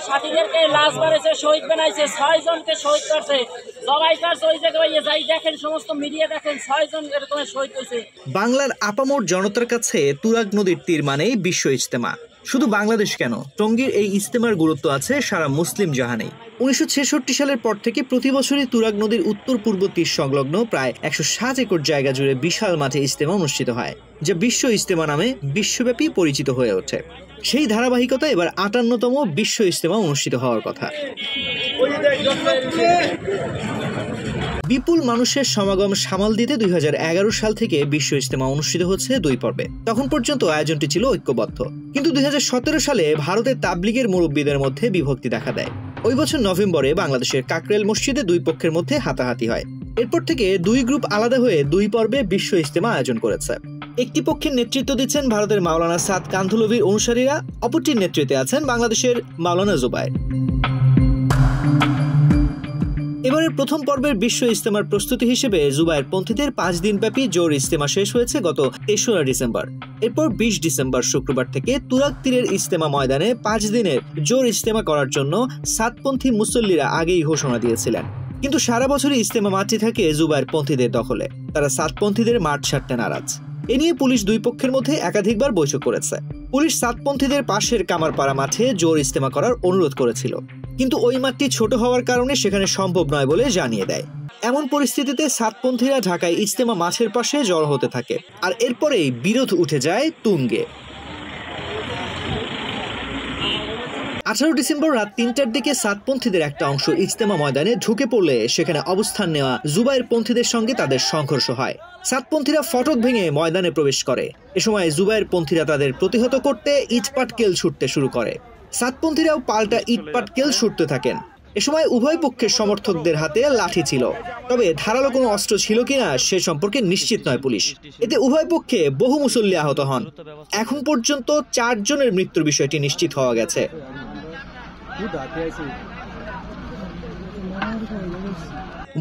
সাথীদেরকে লাশ বাড়াইছে, শহীদ বানাইছে, 6 জনকে শহীদ করছে, জবাই করছে। ওই জায়গায় যাই দেখেন, সমস্ত মিডিয়া দেখেন, 6 জন এরকম শহীদ হয়েছে। বাংলার আপামর জনতার কাছে তুরাগ নদীর তীর মানেই বিশ্ব ইজতেমা। শুধু বাংলাদেশ কেন, টঙ্গীর এই ইজতেমার গুরুত্ব আছে সারা মুসলিম জাহানেই। 1966 সালের পর থেকে প্রতি বছরই তুরাগ নদীর উত্তর পূর্ব তীর সংলগ্ন প্রায় 107 একর জায়গা জুড়ে বিশাল মাঠে ইজতেমা অনুষ্ঠিত হয়, যা বিশ্ব ইজতেমা নামে বিশ্বব্যাপী পরিচিত হয়ে ওঠে। সেই ধারাবাহিকতা এবার 58তম বিশ্ব ইজতেমা অনুষ্ঠিত হওয়ার কথা। বিপুল মানুষের সমাগম সামাল দিতে 2011 সাল থেকে বিশ্ব ইজতেমা অনুষ্ঠিত হচ্ছে 2 পর্বে। তখন পর্যন্ত আয়োজনটি ছিল ঐক্যবদ্ধ, কিন্তু 2017 সালে ভারতের তাবলিগের মুরব্বীদের মধ্যে বিভক্তি দেখা দেয়। ওই বছর নভেম্বরে বাংলাদেশের কাকরেল মসজিদে 2 পক্ষের মধ্যে হাতাহাতি হয়। এরপর থেকে 2 গ্রুপ আলাদা হয়ে 2 পর্বে বিশ্ব ইজতেমা আয়োজন করেছে। একটি পক্ষের নেতৃত্ব দিচ্ছেন ভারতের মাওলানা সাদ কান্ধলভির অনুসারীরা, অপরটির নেতৃত্বে আছেন বাংলাদেশের মাওলানা জুবায়ের। এবারের প্রথম পর্বের বিশ্ব ইজতেমার প্রস্তুতি হিসেবে জুবায়ের পন্থীদের 5 দিনব্যাপী জোর ইজতেমা শেষ হয়েছে গত 23 ডিসেম্বর। এরপর 20 ডিসেম্বর শুক্রবার থেকে তুরাগ তীরের ইজতেমা ময়দানে 5 দিনের জোর ইজতেমা করার জন্য সাতপন্থী মুসল্লিরা আগেই ঘোষণা দিয়েছিলেন। কিন্তু সারা বছরই ইজতেমা মাঠটি থাকে জুবায়ের পন্থীদের দখলে। তারা সাতপন্থীদের মাঠ ছাড়তে নারাজ। এ নিয়ে পুলিশ 2 পক্ষের মধ্যে একাধিকবার বৈঠক করেছে। পুলিশ সাতপন্থীদের পাশের কামারপাড়া মাঠে জোর ইজতেমা করার অনুরোধ করেছিল, কিন্তু ওই মাঠটি ছোট হওয়ার কারণে সেখানে সম্ভব নয় বলে জানিয়ে দেয়। এমন পরিস্থিতিতে সাতপন্থীরা ঢাকায় ইজতেমা মাঠের পাশে জড়ো হতে থাকে, আর এরপরেই বিরোধ উঠে যায় তুঙ্গে। 18 ডিসেম্বর রাত 3টার দিকে সাতপন্থীদের একটা অংশ ইজতেমা ময়দানে ঢুকে পড়লে সেখানে অবস্থান নেওয়া জুবায়ের পন্থীদের সঙ্গে তাদের সংঘর্ষ হয়। সাতপন্থীরা ফটক ভেঙে ময়দানে প্রবেশ করে। এ সময় জুবায়ের পন্থীরা তাদের প্রতিহত করতে ইটপাটকেল ছুটতে শুরু করে। সাতপন্থীরাও পাল্টা ইটপাটকেল ছুটতে থাকেন। এ সময় উভয় পক্ষের সমর্থকদের হাতে লাঠি ছিল, তবে ধারালো কোনো অস্ত্র ছিল কিনা সে সম্পর্কে নিশ্চিত নয় পুলিশ। এতে উভয় পক্ষে বহু মুসল্লি আহত হন। এখন পর্যন্ত 4 জনের মৃত্যুর বিষয়টি নিশ্চিত হওয়া গেছে।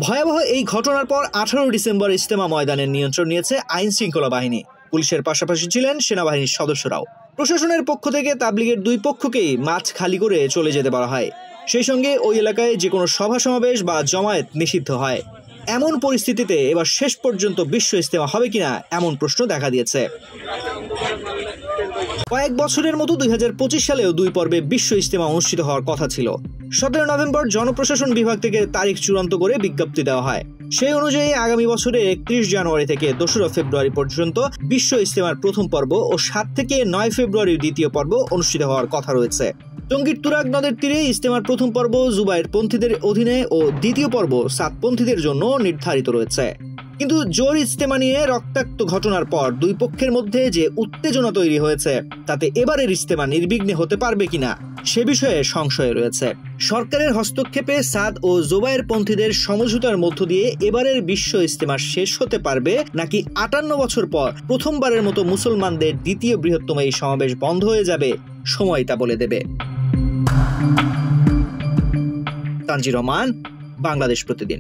ভয়াবহ এই ঘটনার পর 18 ডিসেম্বর ইজতেমা ময়দানের নিয়ন্ত্রণ নিয়েছে আইন শৃঙ্খলা বাহিনী। পুলিশের পাশাপাশি ছিলেন সেনাবাহিনীর সদস্যরাও। প্রশাসনের পক্ষ থেকে তাবলিগের 2 পক্ষকেই মাঠ খালি করে চলে যেতে বলা হয়। সেই সঙ্গে ওই এলাকায় যে কোনো সভা সমাবেশ বা জমায়েত নিষিদ্ধ হয়। এমন পরিস্থিতিতে এবার শেষ পর্যন্ত বিশ্ব ইজতেমা হবে কিনা এমন প্রশ্ন দেখা দিয়েছে। কয়েক বছরের মতো 2025 সালেও 2 পর্বে বিশ্ব ইজতেমা অনুষ্ঠিত হওয়ার কথা ছিল। 17 নভেম্বর জনপ্রশাসন বিভাগ থেকে তারিখ চূড়ান্ত করে বিজ্ঞপ্তি দেওয়া হয়। সেই অনুযায়ী আগামী বছরের 31 জানুয়ারি থেকে 2রা ফেব্রুয়ারি পর্যন্ত বিশ্ব ইজতেমার প্রথম পর্ব ও 7 থেকে 9 ফেব্রুয়ারির দ্বিতীয় পর্ব অনুষ্ঠিত হওয়ার কথা রয়েছে। টঙ্গীর তুরাগ নদের তীরে ইজতেমার প্রথম পর্ব জুবায়ের পন্থীদের অধীনে ও দ্বিতীয় পর্ব সাতপন্থীদের জন্য নির্ধারিত রয়েছে। কিন্তু জোর ইজতেমা নিয়ে রক্তাক্ত ঘটনার পর 2 পক্ষের মধ্যে যে উত্তেজনা তৈরি হয়েছে, তাতে এবারের ইজতেমা নির্বিঘ্নে হতে পারবে কিনা সে বিষয়ে সংশয় রয়েছে। সরকারের হস্তক্ষেপে সাদ ও জুবায়ের পন্থীদের সমঝোতার মধ্য দিয়ে এবারের বিশ্ব ইজতেমা শেষ হতে পারবে, নাকি 58 বছর পর প্রথমবারের মতো মুসলমানদের দ্বিতীয় বৃহত্তম এই সমাবেশ বন্ধ হয়ে যাবে, সময় তা বলে দেবে। তানজির রহমান, বাংলাদেশ প্রতিদিন।